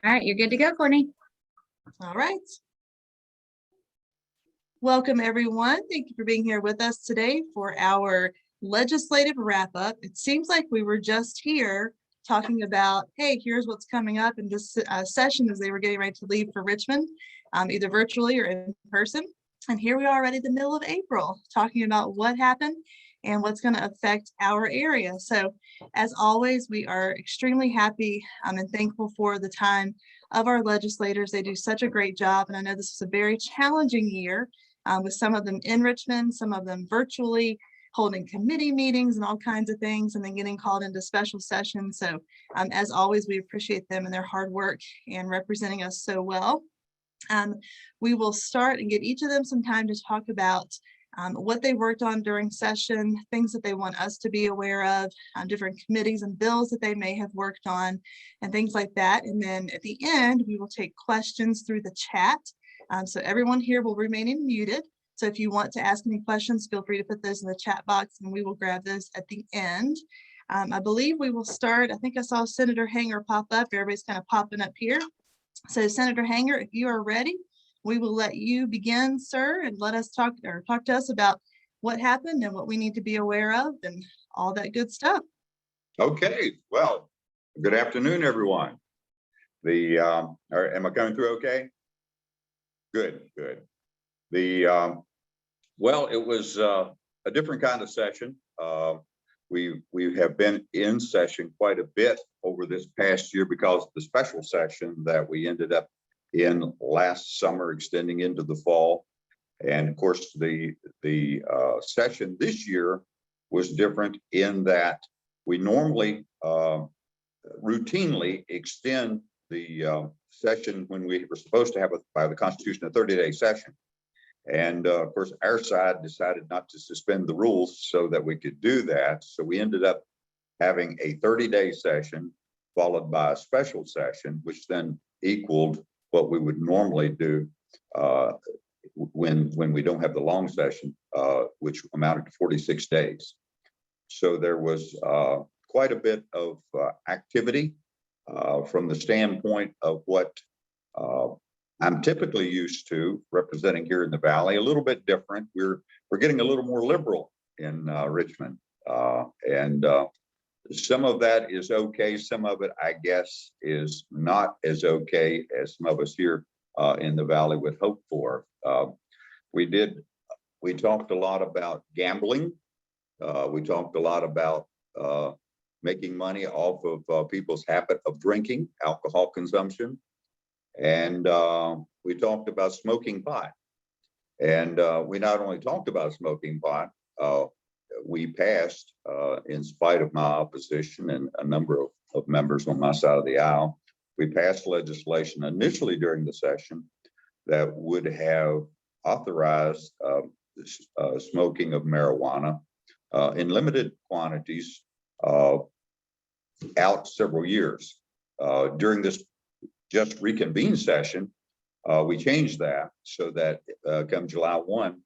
All right, you're good to go, Courtney. All right. Welcome, everyone. Thank you for being here with us today for our legislative wrap-up. It seems like we were just here talking about, hey, here's what's coming up in this session as they were getting ready to leave for Richmond, either virtually or in person. And here we are already in the middle of April, talking about what happened and what's going to affect our area. So as always, we are extremely happy and thankful for the time of our legislators. They do such a great job. And I know this was a very challenging year with some of them in Richmond, some of them virtually, holding committee meetings and all kinds of things, and then getting called into special sessions. So as always, we appreciate them and their hard work and representing us so well. We will start and give each of them some time to talk about what they worked on during session, things that they want us to be aware of, different committees and bills that they may have worked on, and things like that. And then at the end, we will take questions through the chat. So everyone here will remain muted. So if you want to ask any questions, feel free to put those in the chat box and we will grab those at the end. I believe we will start. I think I saw Senator Hanger pop up. Everybody's kind of popping up here. So Senator Hanger, if you are ready, we will let you begin, sir, and let us talk to us about what happened and what we need to be aware of and all that good stuff. Okay, well, good afternoon, everyone. Am I coming through okay? Good. Well, it was a different kind of session. We have been in session quite a bit over this past year because of the special session that we ended up in last summer, extending into the fall. And of course, the session this year was different in that we normally routinely extend the session when we were supposed to have, by the Constitution, a 30-day session. And of course, our side decided not to suspend the rules so that we could do that. So we ended up having a 30-day session followed by a special session, which then equaled what we would normally do when we don't have the long session, which amounted to 46 days. So there was quite a bit of activity from the standpoint of what I'm typically used to representing here in the Valley. A little bit different. We're getting a little more liberal in Richmond, and some of that is okay. Some of it, I guess, is not as okay as some of us here in the Valley would hope for. We talked a lot about gambling. We talked a lot about making money off of people's habit of drinking, alcohol consumption. And we talked about smoking pot. And we not only talked about smoking pot, we passed, in spite of my opposition and a number of members on my side of the aisle, we passed legislation initially during the session that would have authorized smoking of marijuana in limited quantities out several years. During this just reconvened session, we changed that so that come July 1,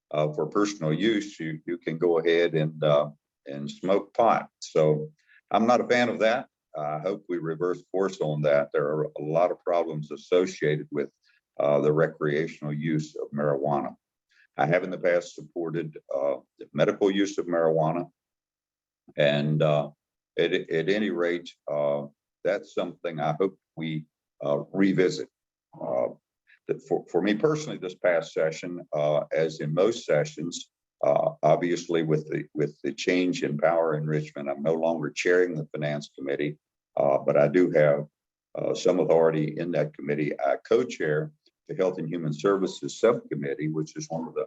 for personal use, you can go ahead and smoke pot. So I'm not a fan of that. I hope we reverse course on that. There are a lot of problems associated with the recreational use of marijuana. I have in the past supported the medical use of marijuana. And at any rate, that's something I hope we revisit. For me personally, this past session, as in most sessions, obviously with the change in power in Richmond, I'm no longer chairing the Finance Committee, but I do have some authority in that committee. I co-chair the Health and Human Services Subcommittee, which is one of the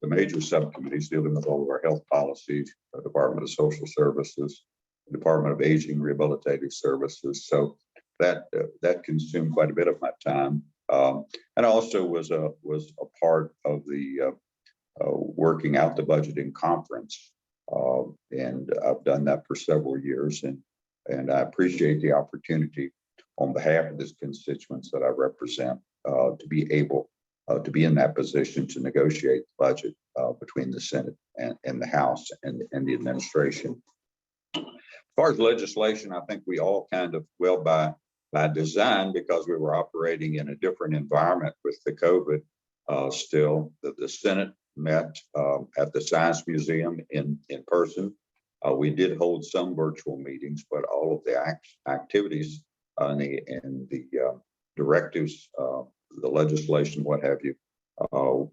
major subcommittees dealing with all of our health policies, the Department of Social Services, the Department of Aging Rehabilitative Services. So that consumed quite a bit of my time. And also was a part of the working out the budgeting conference. And I've done that for several years. And I appreciate the opportunity on behalf of the constituents that I represent to be able to be in that position to negotiate the budget between the Senate and the House and the administration. As far as legislation, I think we all kind of, well, by by design, because we were operating in a different environment with the COVID. Still, the Senate met at the Science Museum in person. We did hold some virtual meetings, but all of the activities and the directives, the legislation, what have you,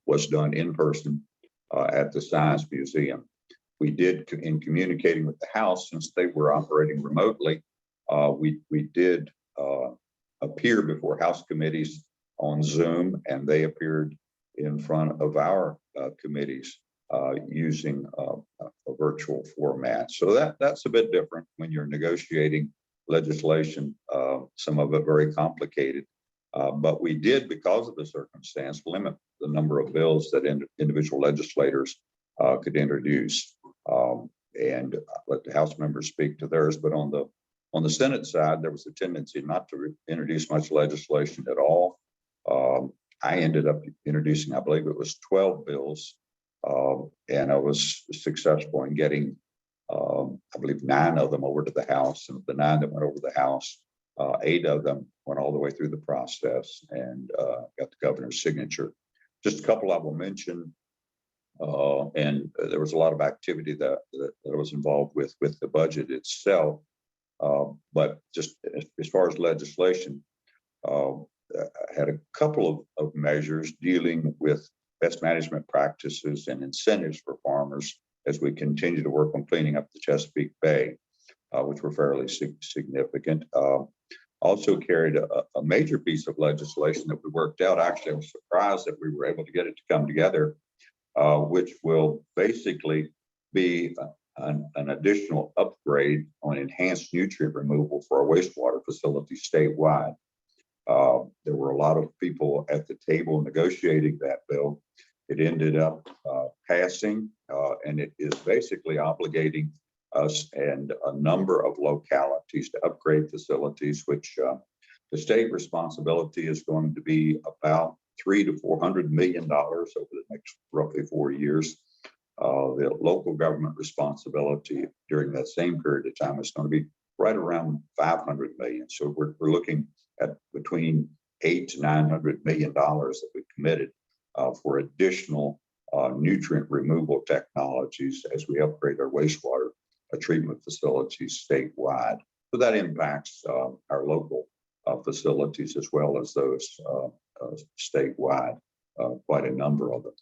was done in person at the Science Museum. We did, in communicating with the House, since they were operating remotely, we did appear before House committees on Zoom, and they appeared in front of our committees using a virtual format. So that's a bit different when you're negotiating legislation, some of it very complicated. But we did, because of the circumstance, limit the number of bills that individual legislators could introduce, and let the House members speak to theirs. But on the Senate side, there was a tendency not to introduce much legislation at all. I ended up introducing, I believe it was 12 bills, and I was successful in getting, I believe, 9 of them over to the House. And the 9 that went over the House, 8 of them went all the way through the process and got the governor's signature. Just a couple I will mention, and there was a lot of activity that I was involved with the budget itself. But just as far as legislation, I had a couple of measures dealing with best management practices and incentives for farmers as we continue to work on cleaning up the Chesapeake Bay, which were fairly significant. Also carried a major piece of legislation that we worked out. Actually, I was surprised that we were able to get it to come together, which will basically be an additional upgrade on enhanced nutrient removal for our wastewater facilities statewide. There were a lot of people at the table negotiating that bill. It ended up passing, and it is basically obligating us and a number of localities to upgrade facilities, which the state responsibility is going to be about $300 to $400 million over the next roughly 4 years. The local government responsibility during that same period of time is going to be right around 500 million. So we're looking at between $800 to $900 million that we committed for additional nutrient removal technologies as we upgrade our wastewater treatment facilities statewide. So that impacts our local facilities as well as those statewide, quite a number of them.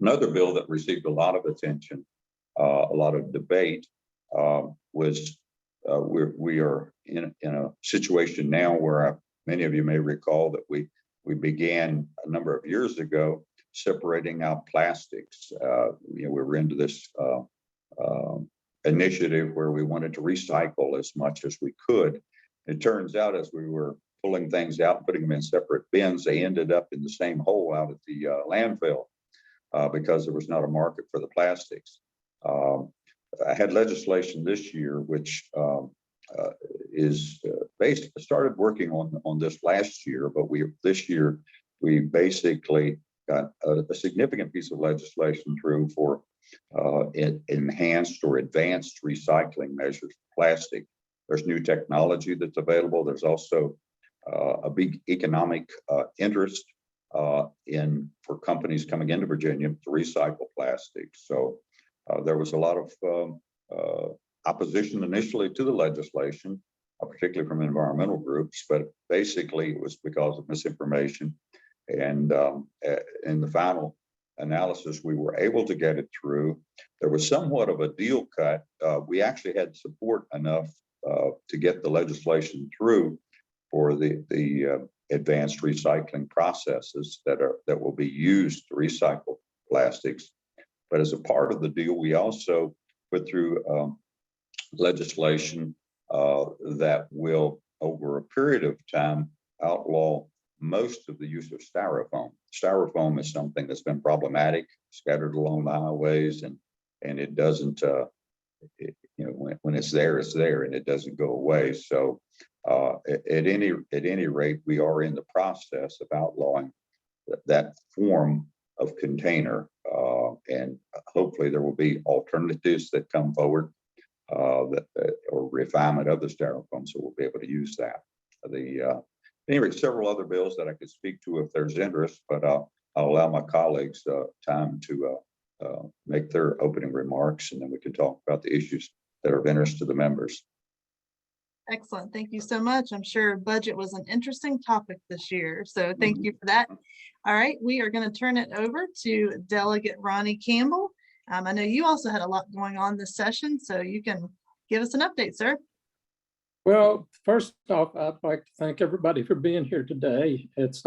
Another bill that received a lot of attention, a lot of debate, was we are in a situation now where many of you may recall that we began a number of years ago separating out plastics. We were into this initiative where we wanted to recycle as much as we could. It turns out, as we were pulling things out and putting them in separate bins, they ended up in the same hole out at the landfill because there was not a market for the plastics. I had legislation this year, which is basically started working on this last year, but this year we basically got a significant piece of legislation through for enhanced or advanced recycling measures for plastic. There's new technology that's available. There's also a big economic interest for companies coming into Virginia to recycle plastic. So there was a lot of opposition initially to the legislation, particularly from environmental groups, but basically it was because of misinformation. And in the final analysis, we were able to get it through. There was somewhat of a deal cut. We actually had support enough to get the legislation through for the advanced recycling processes that will be used to recycle plastics. But as a part of the deal, we also put through legislation that will, over a period of time, outlaw most of the use of styrofoam. Styrofoam is something that's been problematic, scattered along the highways, and it doesn't, when it's there, and it doesn't go away. So at any rate, we are in the process of outlawing that form of container, and hopefully there will be alternatives that come forward or refinement of the styrofoam, so we'll be able to use that. Anyway, several other bills that I could speak to if there's interest, but I'll allow my colleagues time to make their opening remarks, and then we can talk about the issues that are of interest to the members. Excellent. Thank you so much. I'm sure budget was an interesting topic this year, so thank you for that. All right, we are going to turn it over to Delegate Ronnie Campbell. I know you also had a lot going on this session, so you can give us an update, sir. Well, first off, I'd like to thank everybody for being here today. It's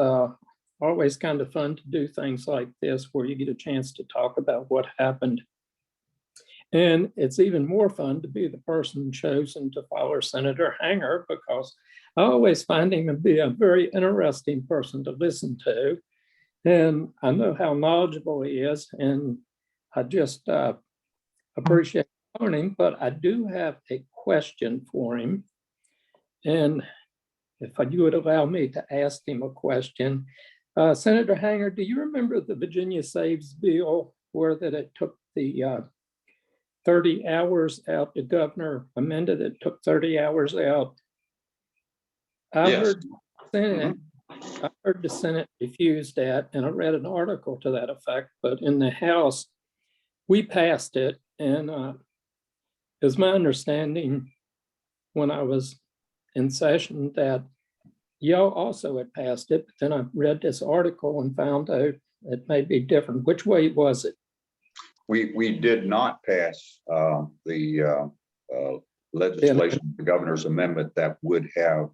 always kind of fun to do things like this where you get a chance to talk about what happened. And it's even more fun to be the person chosen to follow Senator Hanger, because I always find him to be a very interesting person to listen to. And I know how knowledgeable he is, and I just appreciate learning, but I do have a question for him. And if you would allow me to ask him a question, Senator Hanger, do you remember the Virginia Saves bill where that it took the 30 hours out? The governor amended it, took 30 hours out. Yes. I heard the Senate refused that, and I read an article to that effect, but in the House, we passed it. And it's my understanding when I was in session that y'all also had passed it, but then I read this article and found out it may be different. Which way was it? We did not pass the legislation, the governor's amendment that would have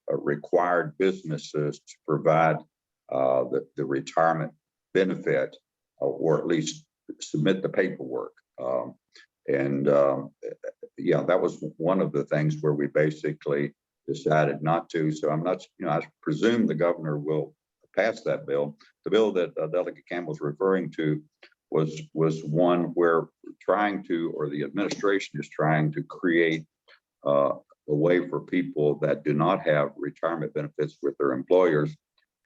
required businesses to provide the retirement benefit, or at least submit the paperwork. Yeah, that was one of the things where we basically decided not to. So I'm not, I presume the governor will pass that bill. The bill that Delegate Campbell's referring to was one where the administration is trying to create a way for people that do not have retirement benefits with their employers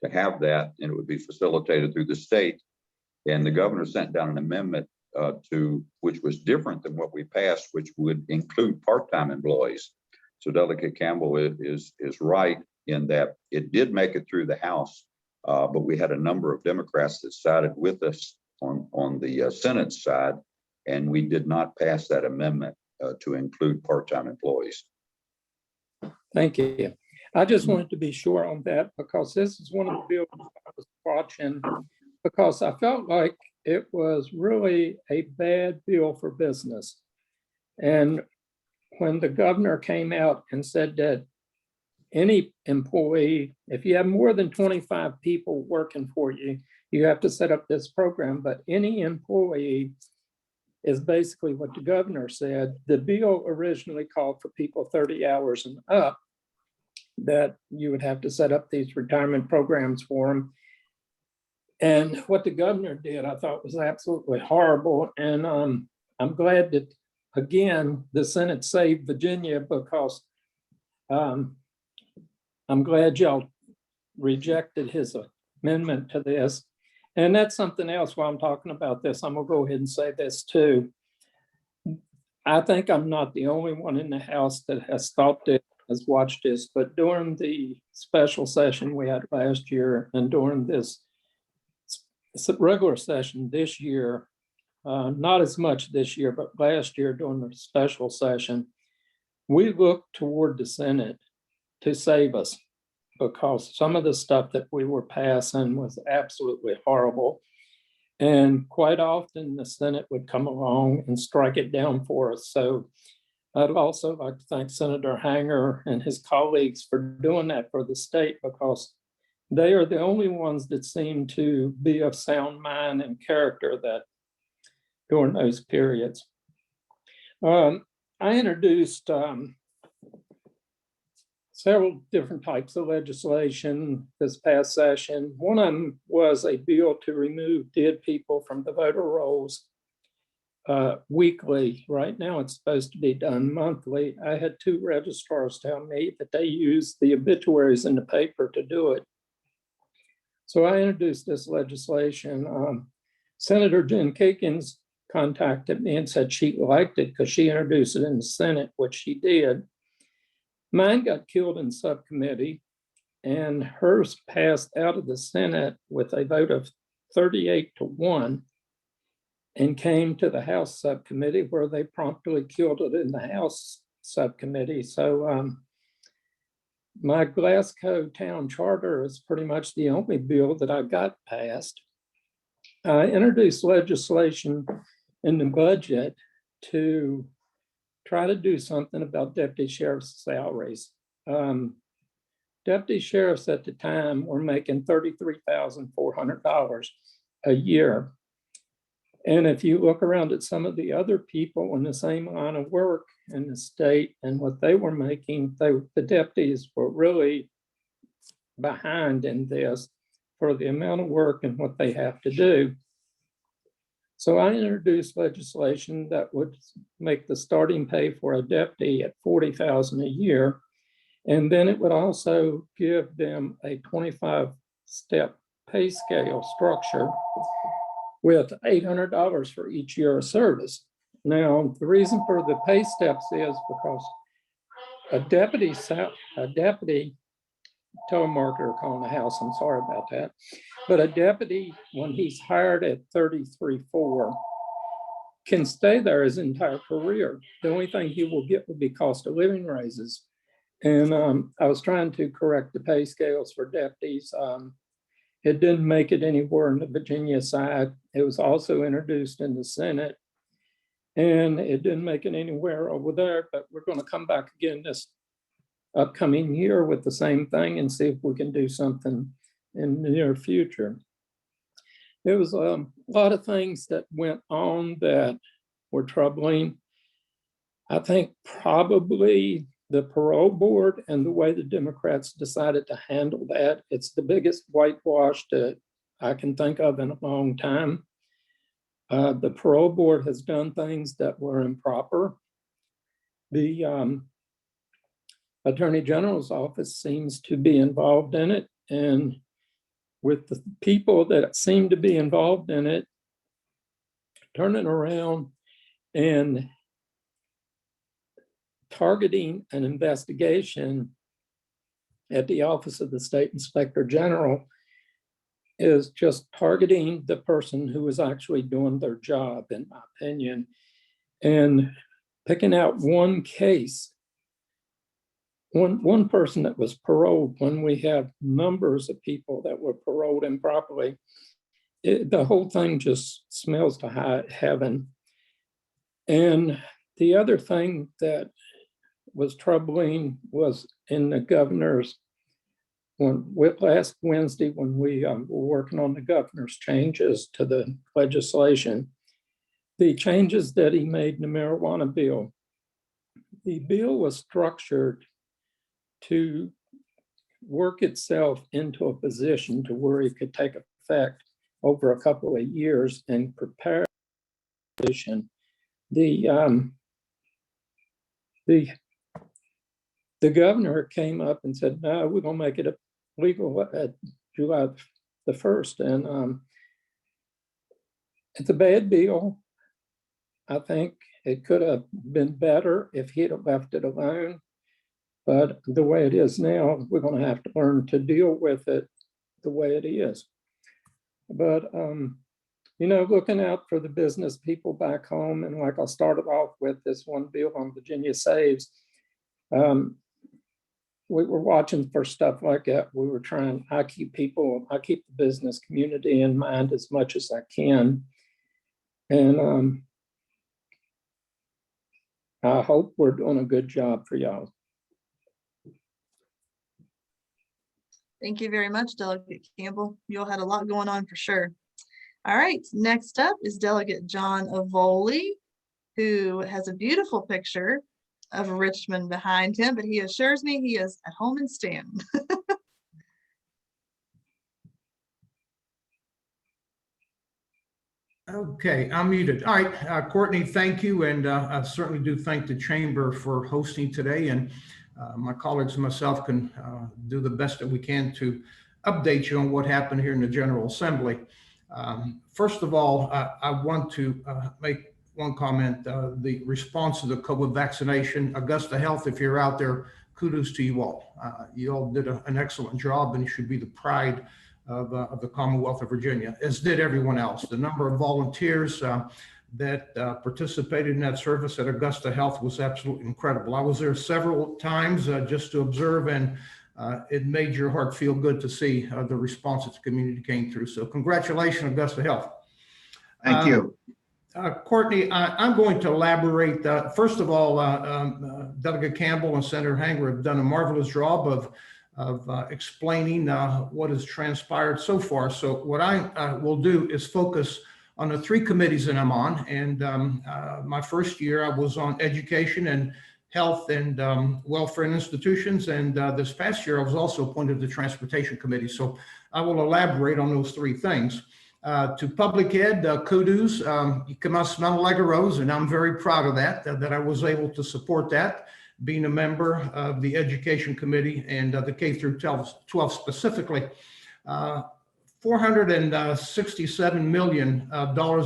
to have that, and it would be facilitated through the state. And the governor sent down an amendment which was different than what we passed, which would include part-time employees. So Delegate Campbell is right in that it did make it through the House, but we had a number of Democrats that sided with us on the Senate side, and we did not pass that amendment to include part-time employees. Thank you. I just wanted to be sure on that, because this is one of the bills I was watching, because I felt like it was really a bad bill for business. And when the governor came out and said that any employee, if you have more than 25 people working for you, you have to set up this program, but any employee is basically what the governor said. The bill originally called for people 30 hours and up, that you would have to set up these retirement programs for them. And what the governor did, I thought, was absolutely horrible. And I'm glad that, again, the Senate saved Virginia, because I'm glad y'all rejected his amendment to this. And that's something else while I'm talking about this. I'm going to go ahead and say this too. I think I'm not the only one in the House that has thought this, has watched this, but during the special session we had last year and during this regular session this year, not as much this year, but last year during the special session, we looked toward the Senate to save us, because some of the stuff that we were passing was absolutely horrible. And quite often the Senate would come along and strike it down for us. So I'd also like to thank Senator Hanger and his colleagues for doing that for the state, because they are the only ones that seem to be of sound mind and character that during those periods. I introduced several different types of legislation this past session. One of them was a bill to remove dead people from the voter rolls weekly. Right now, it's supposed to be done monthly. I had 2 registrars tell me that they use the obituaries in the paper to do it. So I introduced this legislation. Senator Jen Kakins contacted me and said she liked it because she introduced it in the Senate, which she did. Mine got killed in subcommittee, and hers passed out of the Senate with a vote of 38-1 and came to the House subcommittee, where they promptly killed it in the House subcommittee. So my Glasgow town charter is pretty much the only bill that I got passed. I introduced legislation in the budget to try to do something about deputy sheriff's salaries. Deputy sheriffs at the time were making $33,400 a year. And if you look around at some of the other people in the same line of work in the state and what they were making, the deputies were really behind in this for the amount of work and what they have to do. So I introduced legislation that would make the starting pay for a deputy at $40,000 a year. And then it would also give them a 25-step pay scale structure with $800 for each year of service. Now, the reason for the pay steps is because a deputy telemarketer calling the house, I'm sorry about that, but a deputy, when he's hired at $33,400, can stay there his entire career. The only thing he will get will be cost of living raises. And I was trying to correct the pay scales for deputies. It didn't make it anywhere in the Virginia side. It was also introduced in the Senate, and it didn't make it anywhere over there, but we're going to come back again this upcoming year with the same thing and see if we can do something in the near future. There was a lot of things that went on that were troubling. I think probably the parole board and the way the Democrats decided to handle that, it's the biggest whitewash that I can think of in a long time. The parole board has done things that were improper. The Attorney General's office seems to be involved in it, and with the people that seem to be involved in it, turning around and targeting an investigation at the Office of the State Inspector General is just targeting the person who is actually doing their job, in my opinion, and picking out one case, one person that was paroled when we have numbers of people that were paroled improperly. The whole thing just smells to high heaven. And the other thing that was troubling was in the governor's, last Wednesday when we were working on the governor's changes to the legislation, the changes that he made in the marijuana bill. The bill was structured to work itself into a position to where it could take effect over a couple of years and prepare. The governor came up and said, no, we're going to make it legal at July the 1st. And it's a bad bill. I think it could have been better if he'd have left it alone. But the way it is now, we're going to have to learn to deal with it the way it is. But, you know, looking out for the business people back home, and like I started off with this one bill on Virginia Saves, we were watching for stuff like that. We were trying, I keep the business community in mind as much as I can. And I hope we're doing a good job for y'all. Thank you very much, Delegate Campbell. You all had a lot going on for sure. All right, next up is Delegate John Avoli, who has a beautiful picture of Richmond behind him, but he assures me he is at home in Stanton. Okay, I'm muted. All right, Courtney, thank you. And I certainly do thank the Chamber for hosting today. And my colleagues and myself can do the best that we can to update you on what happened here in the General Assembly. First of all, I want to make one comment. The response to the COVID vaccination, Augusta Health, if you're out there, kudos to you all. You all did an excellent job, and you should be the pride of the Commonwealth of Virginia, as did everyone else. The number of volunteers that participated in that service at Augusta Health was absolutely incredible. I was there several times just to observe, and it made your heart feel good to see the response that the community came through. So congratulations, Augusta Health. Thank you. Courtney, I'm going to elaborate. First of all, Delegate Campbell and Senator Hanger have done a marvelous job of explaining what has transpired so far. So what I will do is focus on the 3 committees that I'm on. And my first year, I was on education and health and welfare and institutions. And this past year, I was also appointed to the transportation committee. So I will elaborate on those 3 things. To public ed, kudos. You come out smelling like a rose, and I'm very proud of that I was able to support that, being a member of the education committee and the K through 12 specifically. $467 million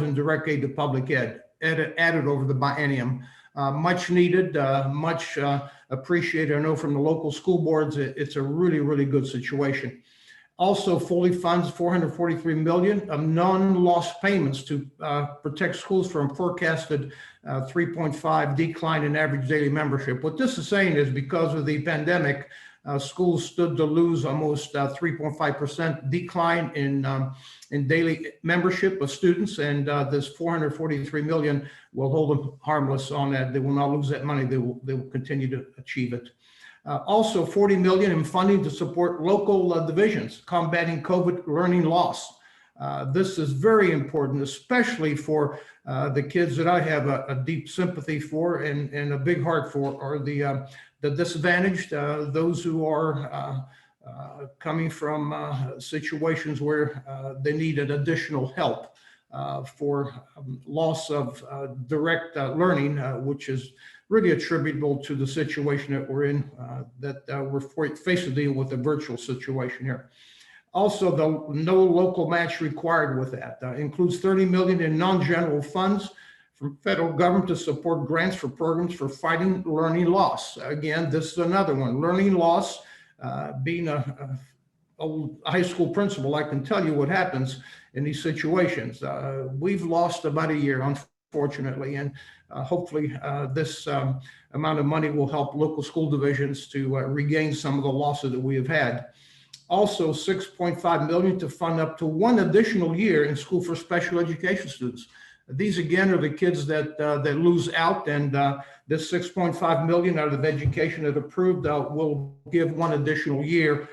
in direct aid to public ed added over the biennium. Much needed, much appreciated. I know from the local school boards, it's a really, really good situation. Also fully funds $443 million of non-loss payments to protect schools from forecasted 3.5 decline in average daily membership. What this is saying is because of the pandemic, schools stood to lose almost 3.5% decline in daily membership of students, and this $443 million will hold them harmless on that. They will not lose that money. They will continue to achieve it. Also $40 million in funding to support local divisions combating COVID learning loss. This is very important, especially for the kids that I have a deep sympathy for and a big heart for, are the disadvantaged, those who are coming from situations where they needed additional help for loss of direct learning, which is really attributable to the situation that we're in, that we're faced to deal with a virtual situation here. Also, the no local match required with that includes $30 million in non-general funds from federal government to support grants for programs for fighting learning loss. Again, this is another one. Learning loss, being a high school principal, I can tell you what happens in these situations. We've lost about a year, unfortunately, and hopefully this amount of money will help local school divisions to regain some of the losses that we have had. Also $6.5 million to fund up to 1 additional year in school for special education students. These again are the kids that lose out, and this $6.5 million out of education that approved will give 1 additional year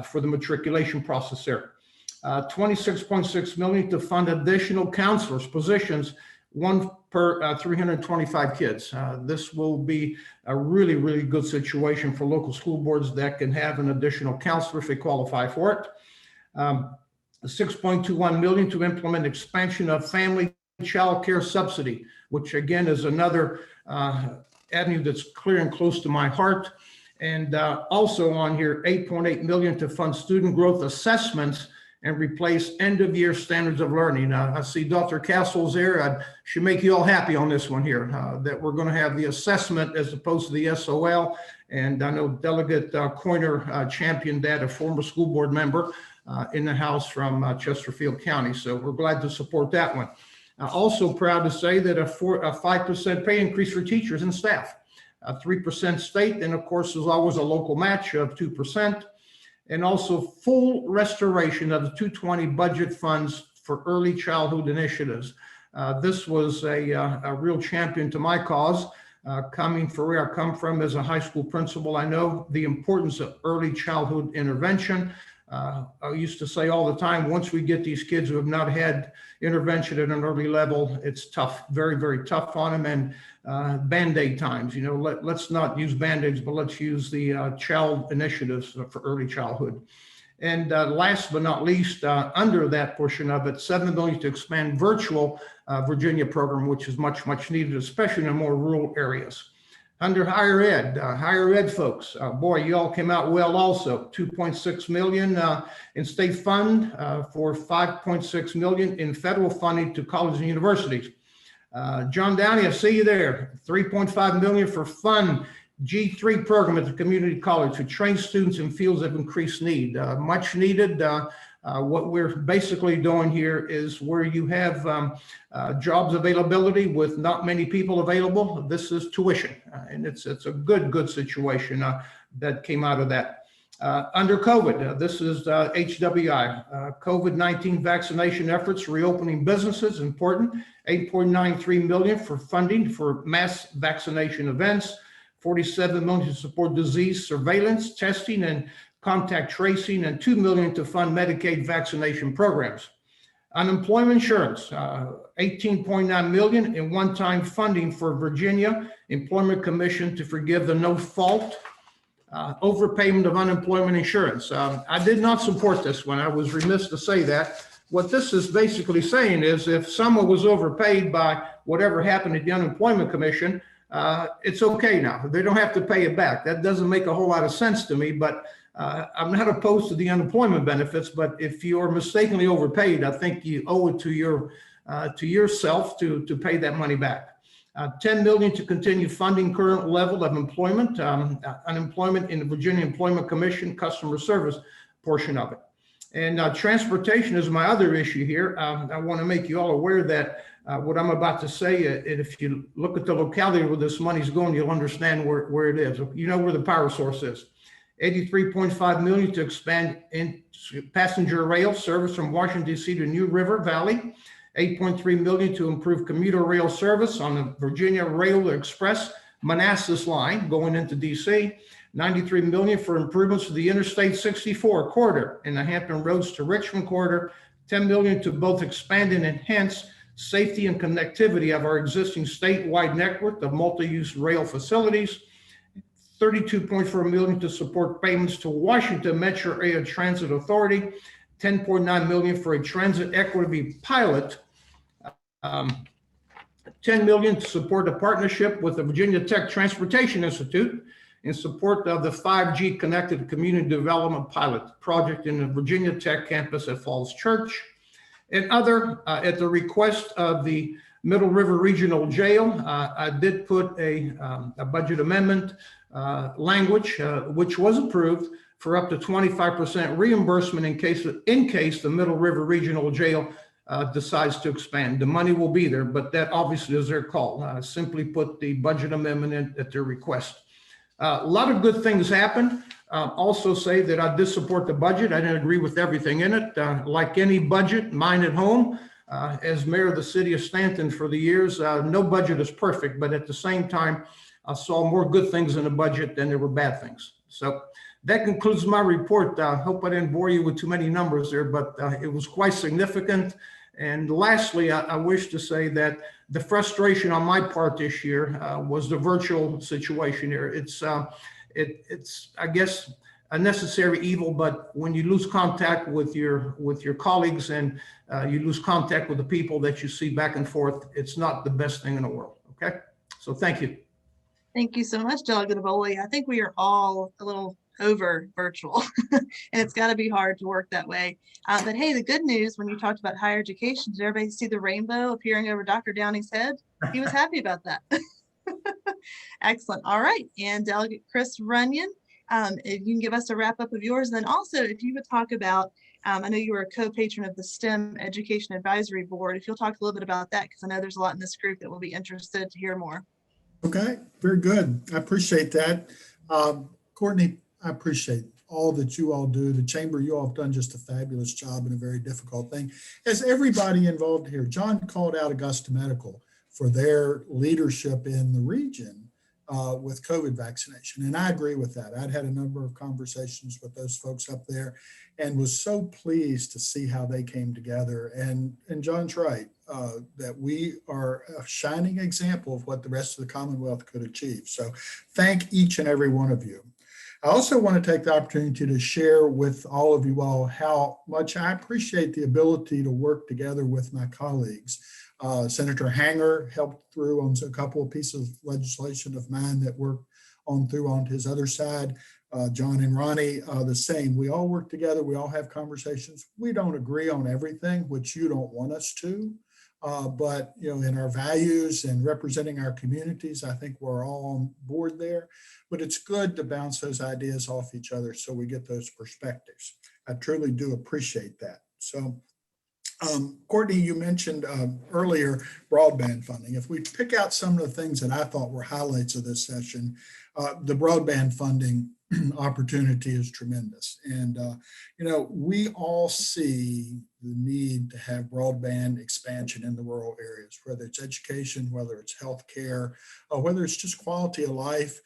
for the matriculation process there. $26.6 million to fund additional counselors positions, 1 per 325 kids. This will be a really, really good situation for local school boards that can have an additional counselor if they qualify for it. $6.21 million to implement expansion of family child care subsidy, which again is another avenue that's clear and close to my heart. And also on here, $8.8 million to fund student growth assessments and replace end-of-year standards of learning. I see Dr. Castle's there. I should make you all happy on this one here, that we're going to have the assessment as opposed to the SOL. And I know Delegate Coiner championed that, a former school board member in the House from Chesterfield County. So we're glad to support that one. Also proud to say that a 5% pay increase for teachers and staff, 3% state, and of course there's always a local match of 2%. And also full restoration of the 220 budget funds for early childhood initiatives. This was a real champion to my cause. Coming from where I come from as a high school principal, I know the importance of early childhood intervention. I used to say all the time, once we get these kids who have not had intervention at an early level, it's tough, very, very tough on them. And Band-Aid times, you know, let's not use Band-Aids, but let's use the child initiatives for early childhood. And last but not least, under that portion of it, $7 million to expand virtual Virginia program, which is much, much needed, especially in the more rural areas. Under higher ed folks, boy, you all came out well also. $2.6 million in state fund for $5.6 million in federal funding to colleges and universities. John Downey, I see you there. $3.5 million for fun G3 program at the community college to train students in fields of increased need, much needed. What we're basically doing here is where you have jobs availability with not many people available. This is tuition, and it's a good situation that came out of that. Under COVID, this is HWI, COVID-19 vaccination efforts, reopening businesses, important. $8.93 million for funding for mass vaccination events, $47 million to support disease surveillance, testing, and contact tracing, and $2 million to fund Medicaid vaccination programs. Unemployment insurance, $18.9 million in one-time funding for Virginia Employment Commission to forgive the no-fault overpayment of unemployment insurance. I did not support this one. I was remiss to say that. What this is basically saying is if someone was overpaid by whatever happened at the Unemployment Commission, it's okay now. They don't have to pay it back. That doesn't make a whole lot of sense to me, but I'm not opposed to the unemployment benefits, but if you're mistakenly overpaid, I think you owe it to yourself to pay that money back. $10 million to continue funding current level of employment, unemployment in the Virginia Employment Commission customer service portion of it. And transportation is my other issue here. I want to make you all aware that what I'm about to say, if you look at the locality where this money's going, you'll understand where it is. You know where the power source is. $83.5 million to expand in passenger rail service from Washington, D.C. to New River Valley. $8.3 million to improve commuter rail service on the Virginia Rail Express Manassas line going into DC. $93 million for improvements to the Interstate 64 corridor and the Hampton Roads to Richmond corridor. $10 million to both expand and enhance safety and connectivity of our existing statewide network of multi-use rail facilities. $32.4 million to support payments to Washington Metro Area Transit Authority. $10.9 million for a transit equity pilot. $10 million to support a partnership with the Virginia Tech Transportation Institute in support of the 5G Connected Community Development Pilot project in the Virginia Tech campus at Falls Church. And other, at the request of the Middle River Regional Jail, I did put a budget amendment language, which was approved for up to 25% reimbursement in case the Middle River Regional Jail decides to expand. The money will be there, but that obviously is their call. Simply put the budget amendment in at their request. A lot of good things happened. Also say that I did support the budget. I didn't agree with everything in it. Like any budget, mine at home, as mayor of the city of Stanton for the years, no budget is perfect, but at the same time, I saw more good things in the budget than there were bad things. So that concludes my report. I hope I didn't bore you with too many numbers there, but it was quite significant. And lastly, I wish to say that the frustration on my part this year was the virtual situation here. It's, I guess, a necessary evil, but when you lose contact with your colleagues and you lose contact with the people that you see back and forth, it's not the best thing in the world. Okay, so thank you. Thank you so much, Delegate Aboli. I think we are all a little over virtual and it's got to be hard to work that way. But hey, the good news when you talked about higher education, did everybody see the rainbow appearing over Dr. Downing's head? He was happy about that. Excellent. All right. And Delegate Chris Runyon, if you can give us a wrap up of yours. And then also if you would talk about, I know you were a co-patron of the STEM Education Advisory Board. If you'll talk a little bit about that, because I know there's a lot in this group that will be interested to hear more. Okay, very good. I appreciate that. Courtney, I appreciate all that you all do. The chamber, you all have done just a fabulous job in a very difficult thing. As everybody involved here, John called out Augusta Medical for their leadership in the region with COVID vaccination. And I agree with that. I'd had a number of conversations with those folks up there and was so pleased to see how they came together. And John's right, that we are a shining example of what the rest of the Commonwealth could achieve. So thank each and every one of you. I also want to take the opportunity to share with all of you all how much I appreciate the ability to work together with my colleagues. Senator Hanger helped through on a couple of pieces of legislation of mine that worked on through on his other side. John and Ronnie, the same. We all work together. We all have conversations. We don't agree on everything, which you don't want us to. But, in our values and representing our communities, I think we're all on board there. But it's good to bounce those ideas off each other so we get those perspectives. I truly do appreciate that. So, Courtney, you mentioned earlier broadband funding. If we pick out some of the things that I thought were highlights of this session, the broadband funding opportunity is tremendous. And, we all see the need to have broadband expansion in the rural areas, whether it's education, whether it's healthcare, whether it's just quality of life,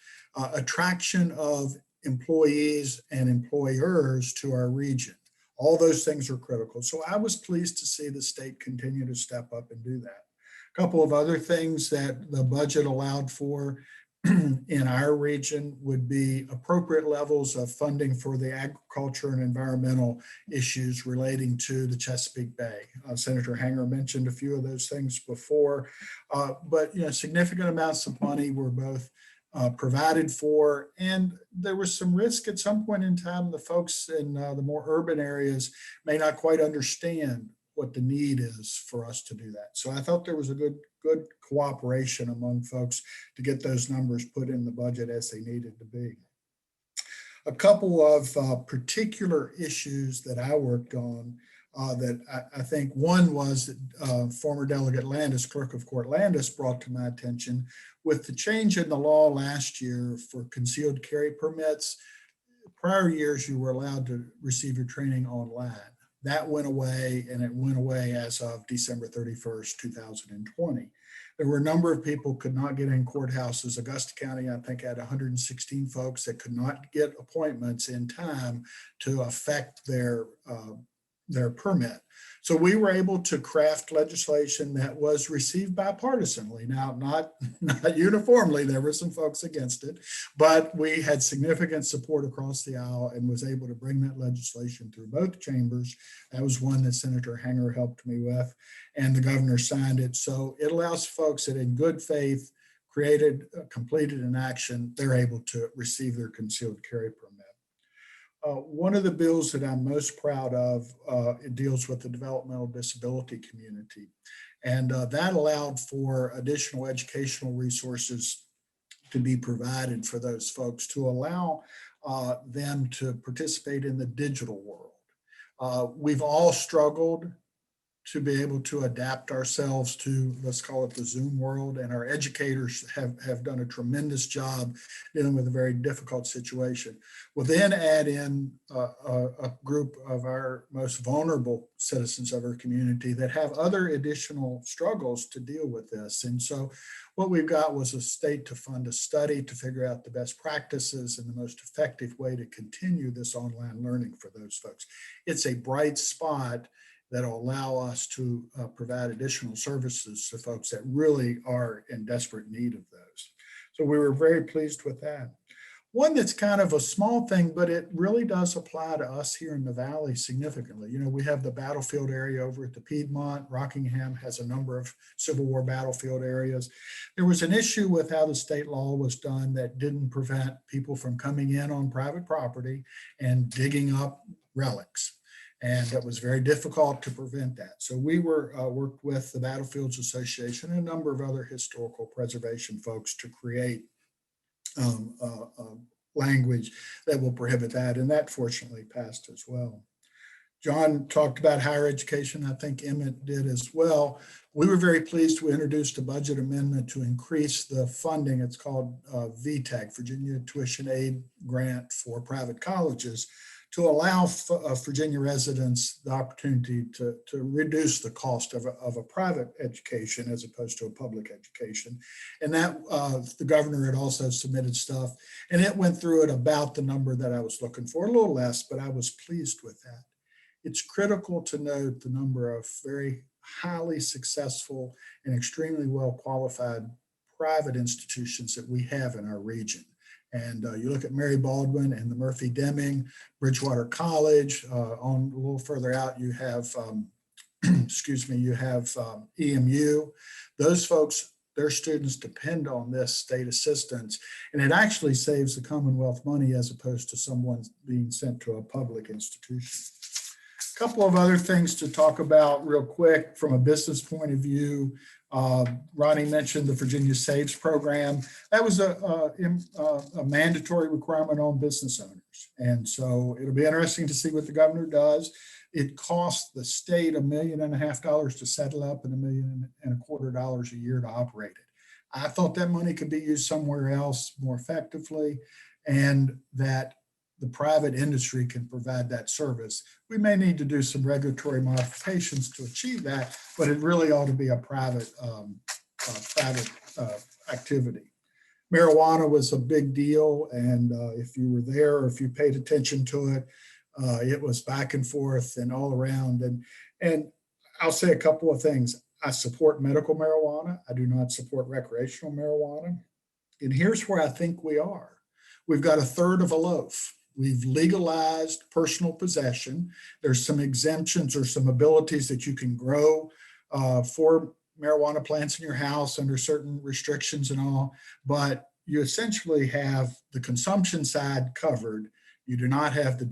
attraction of employees and employers to our region. All those things are critical. So I was pleased to see the state continue to step up and do that. A couple of other things that the budget allowed for in our region would be appropriate levels of funding for the agriculture and environmental issues relating to the Chesapeake Bay. Senator Hanger mentioned a few of those things before, but significant amounts of money were both provided for, and there was some risk at some point in time. The folks in the more urban areas may not quite understand what the need is for us to do that. So I thought there was a good cooperation among folks to get those numbers put in the budget as they needed to be. A couple of particular issues that I worked on that I think one was that former Delegate Landis, Clerk of Court Landis, brought to my attention with the change in the law last year for concealed carry permits. Prior years, you were allowed to receive your training online. That went away, and it went away as of December 31st, 2020. There were a number of people who could not get in courthouses. Augusta County, I think, had 116 folks that could not get appointments in time to affect their permit. So we were able to craft legislation that was received bipartisanly. Now, not uniformly, there were some folks against it, but we had significant support across the aisle and was able to bring that legislation through both chambers. That was one that Senator Hanger helped me with, and the governor signed it. So it allows folks that in good faith completed an action, they're able to receive their concealed carry permit. One of the bills that I'm most proud of, it deals with the developmental disability community. And that allowed for additional educational resources to be provided for those folks to allow them to participate in the digital world. We've all struggled to be able to adapt ourselves to, let's call it the Zoom world, and our educators have done a tremendous job dealing with a very difficult situation. We'll then add in a group of our most vulnerable citizens of our community that have other additional struggles to deal with this. And so what we've got was a state to fund a study to figure out the best practices and the most effective way to continue this online learning for those folks. It's a bright spot that'll allow us to provide additional services to folks that really are in desperate need of those. So we were very pleased with that. One that's kind of a small thing, but it really does apply to us here in the Valley significantly. We have the battlefield area over at the Piedmont. Rockingham has a number of Civil War battlefield areas. There was an issue with how the state law was done that didn't prevent people from coming in on private property and digging up relics. And it was very difficult to prevent that. So we worked with the Battlefields Association and a number of other historical preservation folks to create language that will prohibit that. And that fortunately passed as well. John talked about higher education. I think Emmett did as well. We were very pleased to introduce a budget amendment to increase the funding. It's called VTAG, Virginia Tuition Aid Grant for private colleges, to allow Virginia residents the opportunity to reduce the cost of a private education as opposed to a public education. And that the governor had also submitted stuff, and it went through at about the number that I was looking for, a little less, but I was pleased with that. It's critical to note the number of very highly successful and extremely well qualified private institutions that we have in our region. And you look at Mary Baldwin and the Murphy Deming, Bridgewater College. On a little further out, you have, you have EMU. Those folks, their students depend on this state assistance, and it actually saves the Commonwealth money as opposed to someone being sent to a public institution. Couple of other things to talk about real quick from a business point of view. Ronnie mentioned the Virginia Saves program. That was a mandatory requirement on business owners. And so it'll be interesting to see what the governor does. It costs the state $1.5 million to settle up and $1.25 million a year to operate it. I thought that money could be used somewhere else more effectively, and that the private industry can provide that service. We may need to do some regulatory modifications to achieve that, but it really ought to be a private activity. Marijuana was a big deal, and if you were there or if you paid attention to it, it was back and forth and all around. And I'll say a couple of things. I support medical marijuana. I do not support recreational marijuana. And here's where I think we are. We've got a third of a loaf. We've legalized personal possession. There's some exemptions or some abilities that you can grow for marijuana plants in your house under certain restrictions and all, but you essentially have the consumption side covered. You do not have the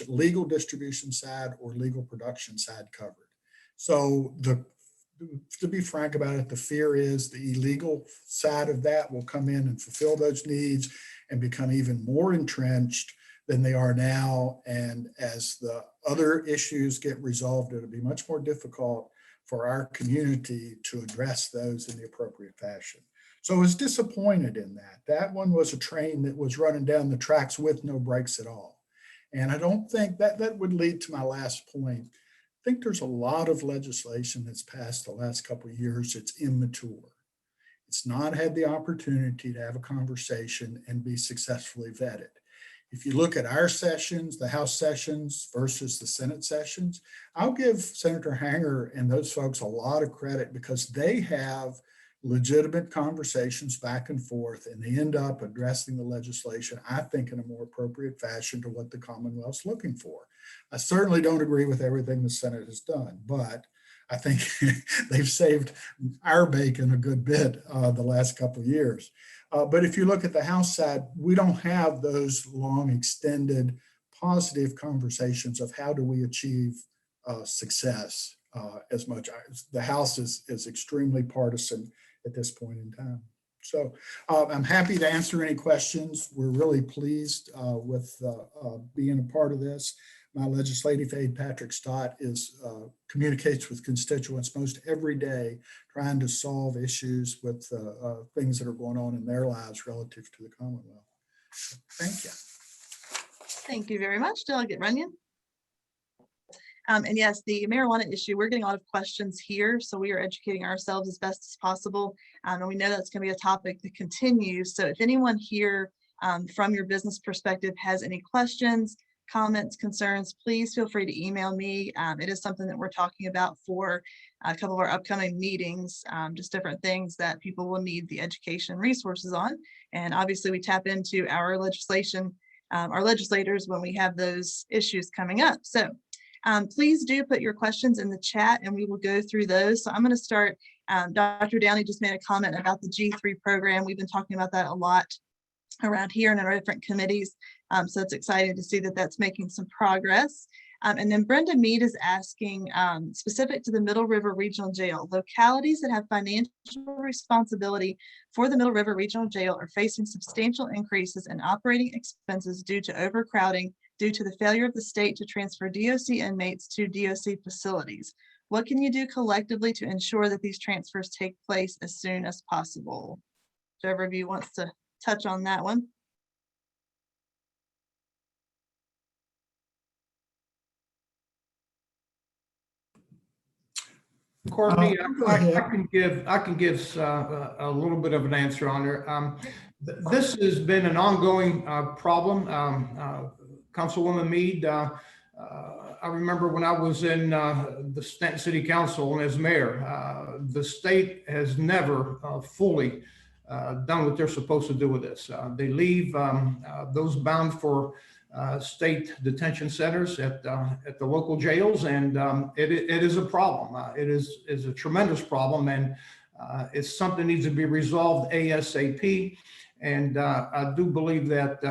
legal distribution side or legal production side covered. So to be frank about it, the fear is the illegal side of that will come in and fulfill those needs and become even more entrenched than they are now. And as the other issues get resolved, it'll be much more difficult for our community to address those in the appropriate fashion. So I was disappointed in that. That one was a train that was running down the tracks with no brakes at all. And I don't think that would lead to my last point. I think there's a lot of legislation that's passed the last couple of years that's immature. It's not had the opportunity to have a conversation and be successfully vetted. If you look at our sessions, the House sessions versus the Senate sessions, I'll give Senator Hanger and those folks a lot of credit because they have legitimate conversations back and forth, and they end up addressing the legislation, I think, in a more appropriate fashion to what the Commonwealth's looking for. I certainly don't agree with everything the Senate has done, but I think they've saved our bacon a good bit the last couple of years. But if you look at the House side, we don't have those long, extended, positive conversations of how do we achieve success as much. The House is extremely partisan at this point in time. So I'm happy to answer any questions. We're really pleased with being a part of this. My legislative aide, Patrick Stott, communicates with constituents most every day, trying to solve issues with things that are going on in their lives relative to the Commonwealth. Thank you. Thank you very much, Delegate Runyon. And yes, the marijuana issue, we're getting a lot of questions here, so we are educating ourselves as best as possible. And we know that's going to be a topic that continues. So if anyone here from your business perspective has any questions, comments, concerns, please feel free to email me. It is something that we're talking about for a couple of our upcoming meetings, just different things that people will need the education resources on. And obviously we tap into our legislation, our legislators when we have those issues coming up. So please do put your questions in the chat and we will go through those. So I'm going to start. Dr. Downey just made a comment about the G3 program. We've been talking about that a lot around here in our different committees. So it's exciting to see that that's making some progress. And then Brenda Mead is asking, specific to the Middle River Regional Jail, localities that have financial responsibility for the Middle River Regional Jail are facing substantial increases in operating expenses due to overcrowding due to the failure of the state to transfer DOC inmates to DOC facilities. What can you do collectively to ensure that these transfers take place as soon as possible? Whichever of you wants to touch on that one. Courtney, Go ahead. I can give a little bit of an answer on there. This has been an ongoing problem. Councilwoman Mead, I remember when I was in the Stanton City Council and as mayor, the state has never fully done what they're supposed to do with this. They leave those bound for state detention centers at the local jails, and it is a problem. It is a tremendous problem, and it's something that needs to be resolved ASAP. And I do believe that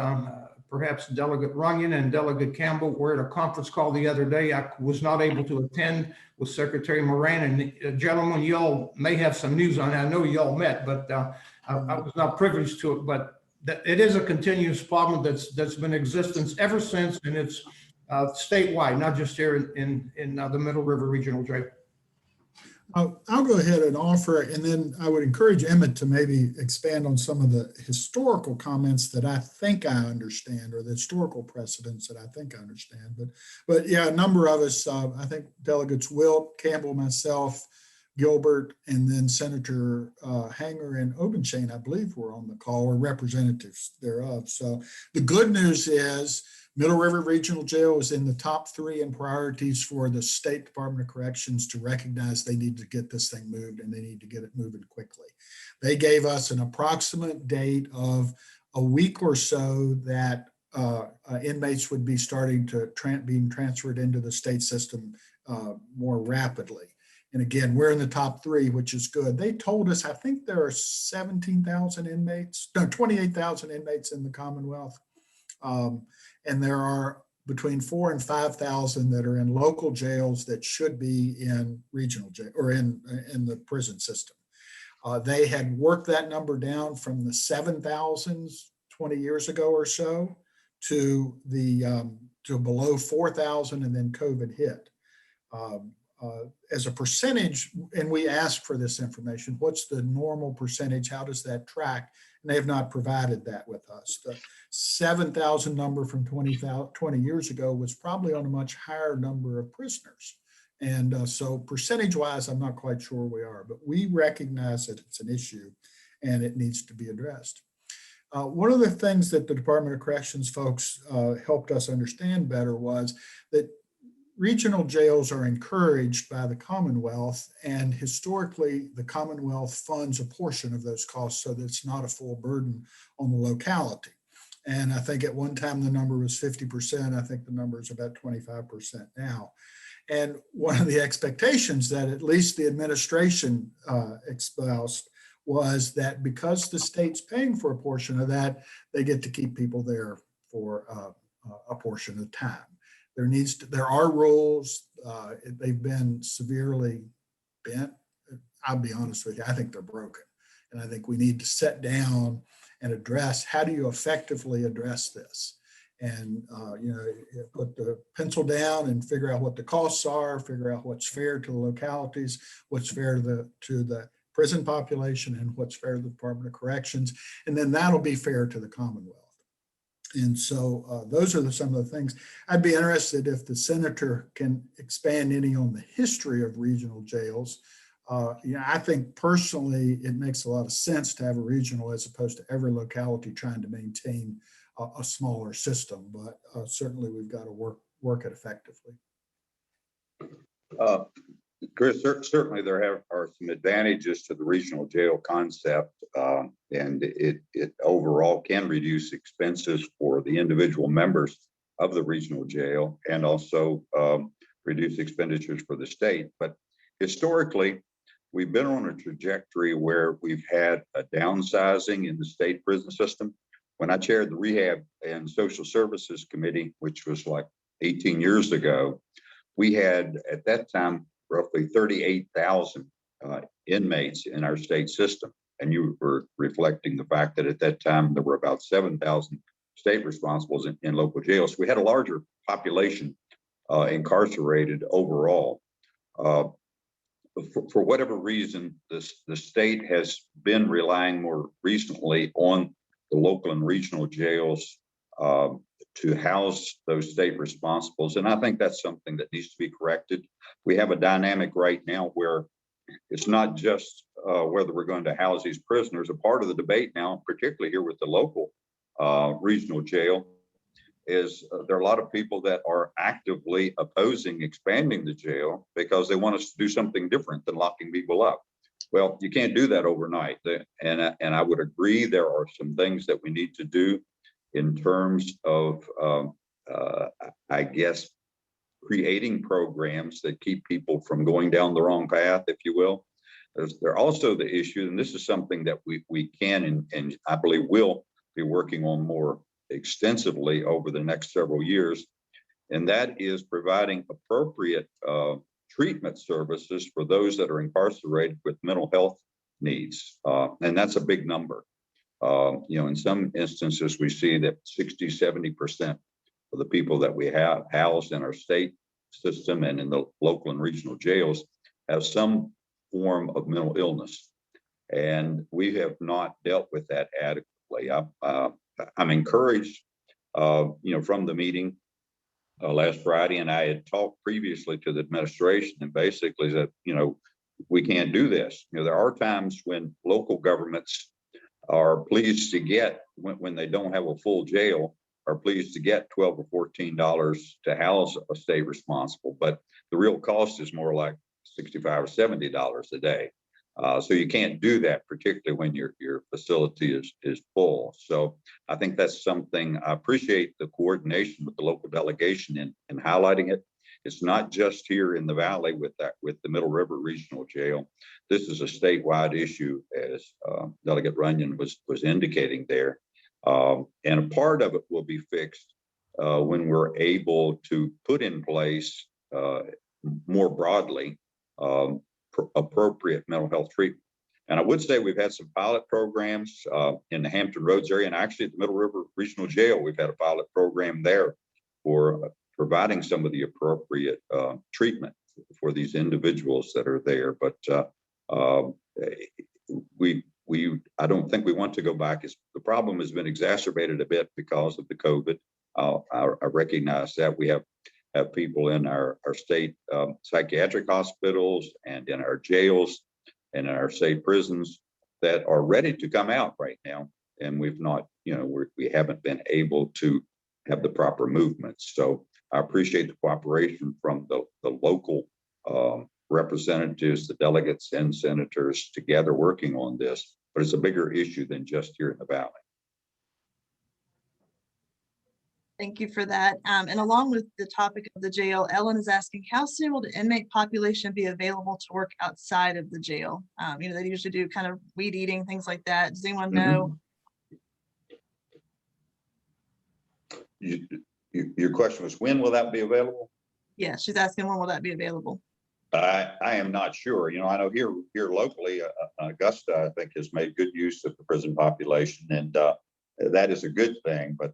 perhaps Delegate Runyon and Delegate Campbell were at a conference call the other day. I was not able to attend with Secretary Moran, and gentlemen, y'all may have some news on it. I know y'all met, but I was not privileged to it, but it is a continuous problem that's been in existence ever since, and it's statewide, not just here in the Middle River Regional Jail. I'll go ahead and offer, and then I would encourage Emmett to maybe expand on some of the historical comments that I think I understand, or the historical precedents that I think I understand. But yeah, a number of us, I think Delegates Wilt, Campbell, myself, Gilbert, and then Senator Hanger and Obenshain, I believe, were on the call, or representatives thereof. So the good news is Middle River Regional Jail is in the top 3 in priorities for the State Department of Corrections to recognize they need to get this thing moved, and they need to get it moving quickly. They gave us an approximate date of a week or so that inmates would be starting to being transferred into the state system more rapidly. And again, we're in the top 3, which is good. They told us, I think there are 17,000 inmates, no, 28,000 inmates in the Commonwealth. And there are between 4,000 and 5,000 that are in local jails that should be in regional jail or in the prison system. They had worked that number down from the 7,000s 20 years ago or so to below 4,000, and then COVID hit. As a percentage, and we asked for this information, what's the normal percentage? How does that track? And they have not provided that with us. The 7,000 number from 20 years ago was probably on a much higher number of prisoners. And so percentage-wise, I'm not quite sure we are, but we recognize that it's an issue and it needs to be addressed. One of the things that the Department of Corrections folks helped us understand better was that regional jails are encouraged by the Commonwealth, and historically the Commonwealth funds a portion of those costs so that it's not a full burden on the locality. And I think at one time the number was 50%. I think the number is about 25% now. And one of the expectations that at least the administration espoused was that because the state's paying for a portion of that, they get to keep people there for a portion of time. There are rules. They've been severely bent. I'll be honest with you, I think they're broken. And I think we need to sit down and address, how do you effectively address this? And put the pencil down and figure out what the costs are, figure out what's fair to the localities, what's fair to the prison population, and what's fair to the Department of Corrections. And then that'll be fair to the Commonwealth. And so those are some of the things. I'd be interested if the senator can expand any on the history of regional jails. I think personally, it makes a lot of sense to have a regional as opposed to every locality trying to maintain a smaller system, but certainly we've got to work it effectively. Chris, certainly there are some advantages to the regional jail concept, and it overall can reduce expenses for the individual members of the regional jail, and also reduce expenditures for the state. But historically, we've been on a trajectory where we've had a downsizing in the state prison system. When I chaired the Rehab and Social Services Committee, which was like 18 years ago, we had at that time roughly 38,000 inmates in our state system. And you were reflecting the fact that at that time there were about 7,000 state responsibles in local jails. We had a larger population incarcerated overall. For whatever reason, the state has been relying more recently on the local and regional jails to house those state responsibles. And I think that's something that needs to be corrected. We have a dynamic right now where it's not just whether we're going to house these prisoners. A part of the debate now, particularly here with the local regional jail, is there are a lot of people that are actively opposing expanding the jail because they want us to do something different than locking people up. Well, you can't do that overnight. And I would agree there are some things that we need to do in terms of, I guess, creating programs that keep people from going down the wrong path, if you will. There's also the issue, and this is something that we can and I believe will be working on more extensively over the next several years. And that is providing appropriate treatment services for those that are incarcerated with mental health needs. And that's a big number. In some instances, we see that 60–70% of the people that we have housed in our state system and in the local and regional jails have some form of mental illness. And we have not dealt with that adequately. I'm encouraged, from the meeting last Friday, and I had talked previously to the administration and basically said, we can't do this. There are times when local governments are pleased to get, when they don't have a full jail, are pleased to get $12 or $14 to house a state responsible, but the real cost is more like $65 or $70 a day. So you can't do that, particularly when your facility is full. So I think that's something. I appreciate the coordination with the local delegation in highlighting it. It's not just here in the Valley with the Middle River Regional Jail. This is a statewide issue, as Delegate Runyon was indicating there. And a part of it will be fixed when we're able to put in place more broadly appropriate mental health treatment. And I would say we've had some pilot programs in the Hampton Roads area, and actually at the Middle River Regional Jail, we've had a pilot program there for providing some of the appropriate treatment for these individuals that are there. But I don't think we want to go back. The problem has been exacerbated a bit because of the COVID. I recognize that we have people in our state psychiatric hospitals and in our jails and in our state prisons that are ready to come out right now. And we've not, we haven't been able to have the proper movements. So I appreciate the cooperation from the local representatives, the delegates and senators together working on this, but it's a bigger issue than just here in the Valley. Thank you for that. And along with the topic of the jail, Ellen is asking, how soon will the inmate population be available to work outside of the jail? They usually do kind of weed eating, things like that. Does anyone know? Your question was, when will that be available? Yeah, she's asking, when will that be available? I am not sure. I know here locally, Augusta, I think, has made good use of the prison population, and that is a good thing. But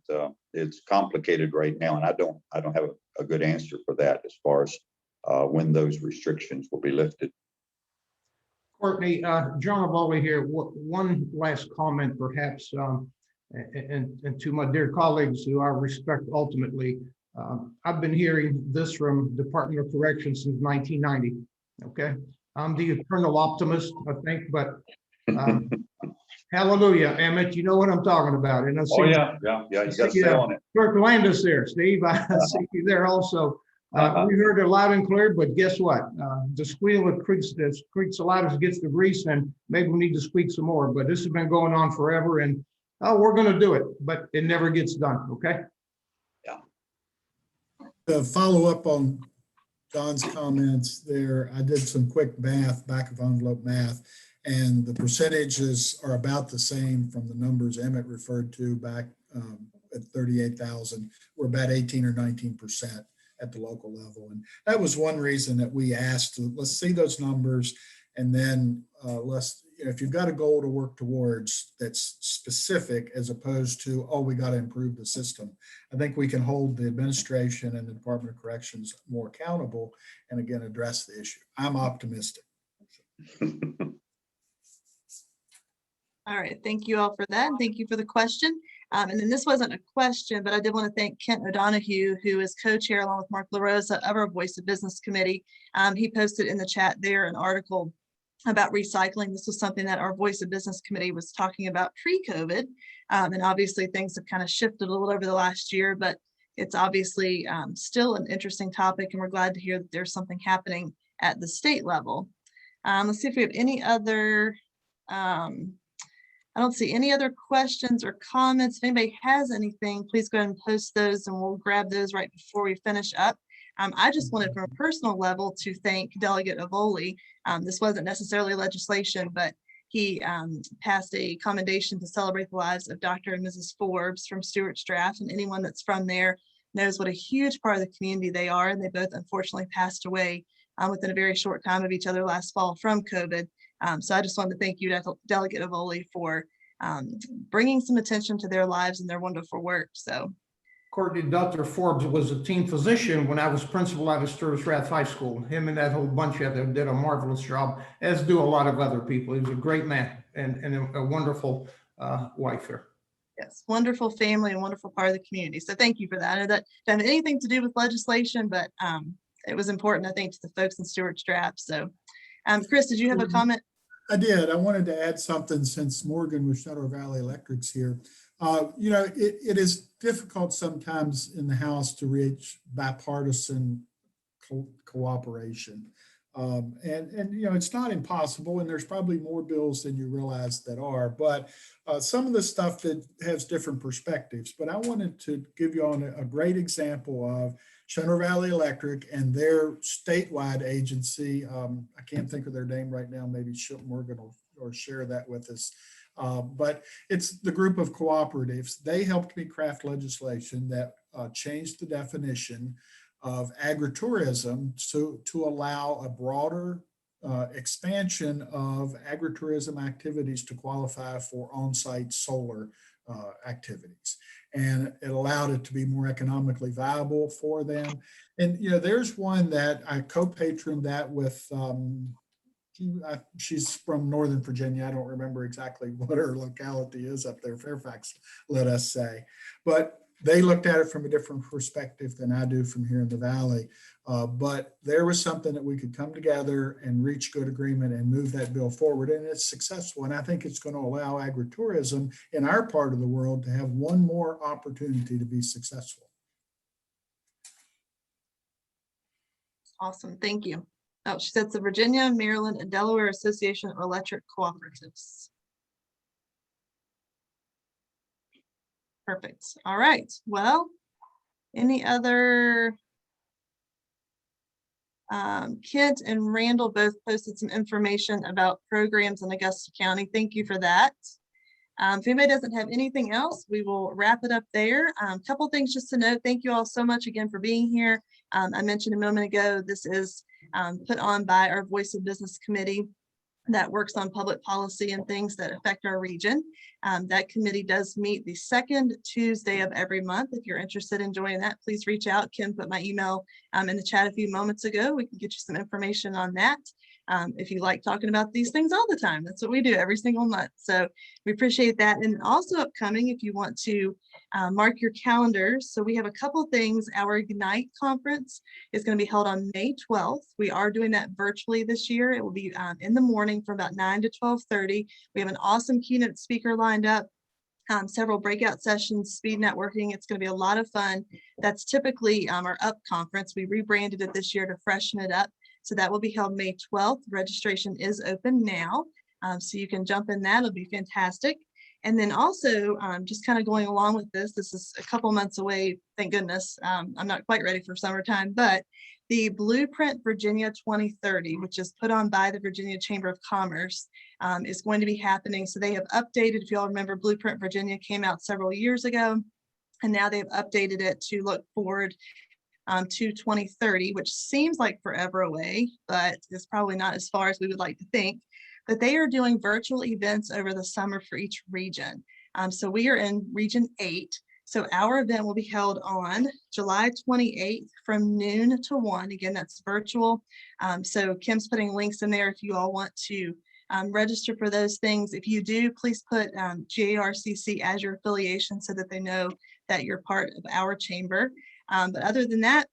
it's complicated right now, and I don't have a good answer for that as far as when those restrictions will be lifted. Courtney, John Avoli here. One last comment, perhaps, and to my dear colleagues who I respect ultimately. I've been hearing this from Department of Corrections since 1990. Okay, I'm the eternal optimist, I think, but hallelujah, Emmett, you know what I'm talking about. And I see, yeah, you got to stay on it. Clerk Landis there, Steve, I see you there also. We heard it loud and clear, but guess what? The squeal that creaks the loudest gets the grease, and maybe we need to squeak some more. But this has been going on forever, and we're going to do it, but it never gets done. Okay. To follow up on John's comments there, I did some quick math, back of envelope math, and the percentages are about the same from the numbers Emmett referred to back at 38,000. We're about 18 or 19% at the local level. And that was one reason that we asked, let's see those numbers, and then if you've got a goal to work towards that's specific as opposed to, we got to improve the system. I think we can hold the administration and the Department of Corrections more accountable and again, address the issue. I'm optimistic. All right, thank you all for that. And thank you for the question. And then this wasn't a question, but I did want to thank Kent O'Donohue, who is co-chair along with Mark LaRosa of our Voice of Business Committee. He posted in the chat there an article about recycling. This was something that our Voice of Business Committee was talking about pre-COVID. And obviously things have kind of shifted a little over the last year, but it's obviously still an interesting topic, and we're glad to hear that there's something happening at the state level. Let's see if we have any other, I don't see any other questions or comments. If anybody has anything, please go ahead and post those and we'll grab those right before we finish up. I just wanted from a personal level to thank Delegate Avoli. This wasn't necessarily legislation, but he passed a commendation to celebrate the lives of Dr. and Mrs. Forbes from Stewart's Draft, and anyone that's from there knows what a huge part of the community they are, and they both unfortunately passed away within a very short time of each other last fall from COVID. So I just wanted to thank you, Delegate Evoli, for bringing some attention to their lives and their wonderful work. So Courtney, Dr. Forbes was a team physician when I was principal out of Stewart's Draft High School. Him and that whole bunch of them did a marvelous job, as do a lot of other people. He was a great man and a wonderful wife here. yes, wonderful family and wonderful part of the community. So thank you for that. I know that doesn't have anything to do with legislation, but it was important, I think, to the folks in Stewart's Draft. So Chris, did you have a comment? I did. I wanted to add something since Morgan with Shadow Valley Electric's here. You know, it is difficult sometimes in the House to reach bipartisan cooperation. And you know, it's not impossible, and there's probably more bills than you realize that are, but some of the stuff that has different perspectives. But I wanted to give you on a great example of Shadow Valley Electric and their statewide agency. I can't think of their name right now. Maybe Morgan will share that with us. But it's the group of cooperatives. They helped me craft legislation that changed the definition of agritourism to allow a broader expansion of agritourism activities to qualify for on-site solar activities. And it allowed it to be more economically viable for them. And, you know, there's one that I co-patroned that with, she's from Northern Virginia. I don't remember exactly what her locality is up there, Fairfax, let us say. But they looked at it from a different perspective than I do from here in the Valley. But there was something that we could come together and reach good agreement and move that bill forward. And it's successful. And I think it's going to allow agritourism in our part of the world to have one more opportunity to be successful. Awesome. Thank you. Oh, she said the Virginia, Maryland, and Delaware Association of Electric Cooperatives. Perfect. All right. Well, any other? Kent and Randall both posted some information about programs in Augusta County. Thank you for that. If anybody doesn't have anything else, we will wrap it up there. A couple things just to note. Thank you all so much again for being here. I mentioned a moment ago, this is put on by our Voice of Business Committee that works on public policy and things that affect our region. That committee does meet the second Tuesday of every month. If you're interested in joining that, please reach out. Kim put my email in the chat a few moments ago. We can get you some information on that. If you like talking about these things all the time, that's what we do every single month. So we appreciate that. And also upcoming, if you want to mark your calendars. So we have a couple things. Our Ignite conference is going to be held on May 12th. We are doing that virtually this year. It will be in the morning from about 9 to 12:30. We have an awesome keynote speaker lined up. Several breakout sessions, speed networking. It's going to be a lot of fun. That's typically our UP conference. We rebranded it this year to freshen it up. So that will be held May 12th. Registration is open now. So you can jump in that. It'll be fantastic. And then also just kind of going along with this is a couple months away, thank goodness. I'm not quite ready for summertime, but the Blueprint Virginia 2030, which is put on by the Virginia Chamber of Commerce, is going to be happening. So they have updated, if you all remember, Blueprint Virginia came out several years ago, and now they've updated it to look forward to 2030, which seems like forever away, but it's probably not as far as we would like to think. But they are doing virtual events over the summer for each region. So we are in Region 8. So our event will be held on July 28th from noon to 1. Again, that's virtual. So Kim's putting links in there if you all want to register for those things. If you do, please put GARCC as your affiliation so that they know that you're part of our chamber. But other than that,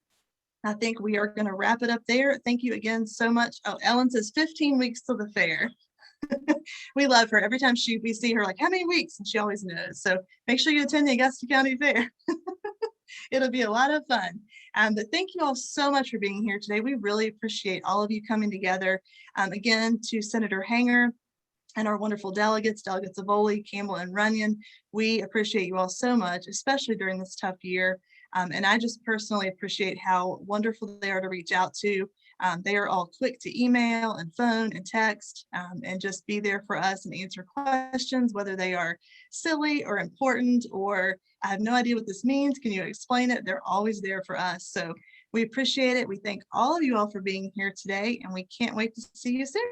I think we are going to wrap it up there. Thank you again so much. Oh, Ellen says 15 weeks to the fair. We love her. Every time we see her, like, how many weeks? And she always knows. So make sure you attend the Augusta County Fair. It'll be a lot of fun. But thank you all so much for being here today. We really appreciate all of you coming together. Again, to Senator Hanger and our wonderful delegates Evoli, Campbell, and Runyon, we appreciate you all so much, especially during this tough year. And I just personally appreciate how wonderful they are to reach out to. They are all quick to email and phone and text, and just be there for us and answer questions, whether they are silly or important, or I have no idea what this means. Can you explain it? They're always there for us. So we appreciate it. We thank all of you all for being here today, and we can't wait to see you soon.